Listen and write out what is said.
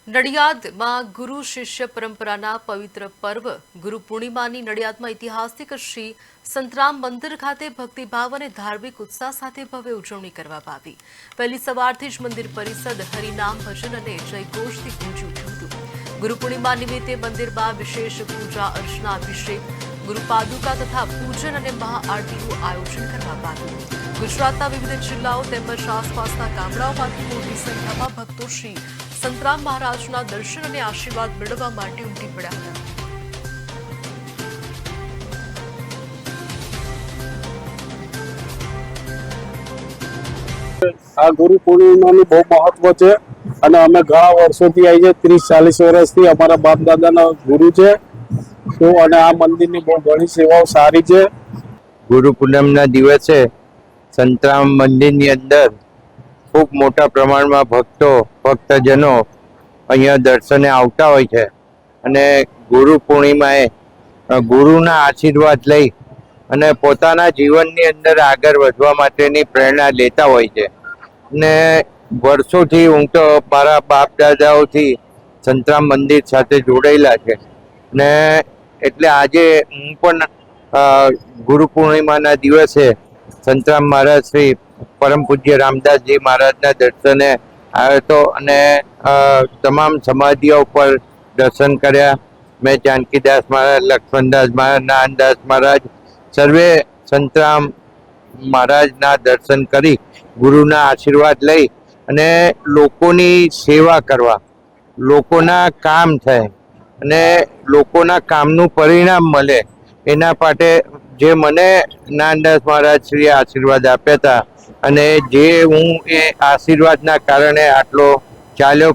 નડિયાદમાં ગુરુ શિષ્ય પરંપરાના પવિત્ર પર્વ ગુરુ પૂર્ણિમાની નડિયાદમાં ઐતિહાસિક શ્રી સંતરામ મંદિર ખાતે ભક્તિભાવ અને ધાર્મિક ઉત્સાહ સાથે ભવ્ય ઉજવણી કરવામાં આવી। પહેલી સવારથી જ મંદિર પરિસર હરિનામ ભજન અને જયઘોષથી ગુંજી ઉઠ્યું હતું। ગુરુ પૂર્ણિમા નિમિત્તે મંદિરમાં વિશેષ પૂજા અર્ચના, અભિષેક, ગુરુ પાદુકા તથા પૂજન અને મહાઆરતીનું આયોજન કરવામાં આવ્યું। ગુજરાતના વિવિધ જિલ્લાઓ તેમજ આસપાસના ગામડાઓમાંથી મોટી સંખ્યામાં ભક્તો શ્રી સંતરામ મહારાજના દર્શન અને આશીર્વાદ મેળવવા માટે ઉમટી પડ્યા હતા। આ ગુરુ પૂર્ણિમાનું બહુ મહત્વ છે અને અમે ઘણા વર્ષોથી આવી છે, 30-40 વર્ષથી અમારા બાપ દાદાના ગુરુ છે તો અને આ મંદિરની બહુ ઘણી સેવાઓ સારી છે। ગુરુ પૂનમના દિવસે સંતરામ મંદિરની અંદર ખૂબ મોટા પ્રમાણમાં ભક્તજનો અહીંયા દર્શને આવતા હોય છે અને ગુરુ પૂર્ણિમાએ ગુરુના આશીર્વાદ લઈ અને પોતાના જીવનની અંદર આગળ વધવા માટેની પ્રેરણા લેતા હોય છે। ને વર્ષોથી હું તો મારા બાપ દાદાઓથી સંતરામ મંદિર સાથે જોડાયેલા છે ને એટલે આજે હું પણ ગુરુ પૂર્ણિમાના દિવસે સંતરામ મહારાજ શ્રી પરમ પૂજ્ય રામદાસજી મહારાજના દર્શને આવ્યો હતો અને તમામ સમાધિઓ પર દર્શન કર્યા। મેં જાનકીદાસ મહારાજ, લક્ષ્મણદાસ મહારાજ, નાનદાસ મહારાજ સર્વે સંતરામ મહારાજના દર્શન કરી ગુરુના આશીર્વાદ લઈ અને લોકોની સેવા કરવા, લોકોના કામ થાય અને લોકોના કામનું પરિણામ મળે એના માટે જે મને નાનદાસ મહારાજ શ્રીએ આશીર્વાદ આપ્યા હતા અને જે હું એ આશીર્વાદના કારણે આટલો ચાલ્યો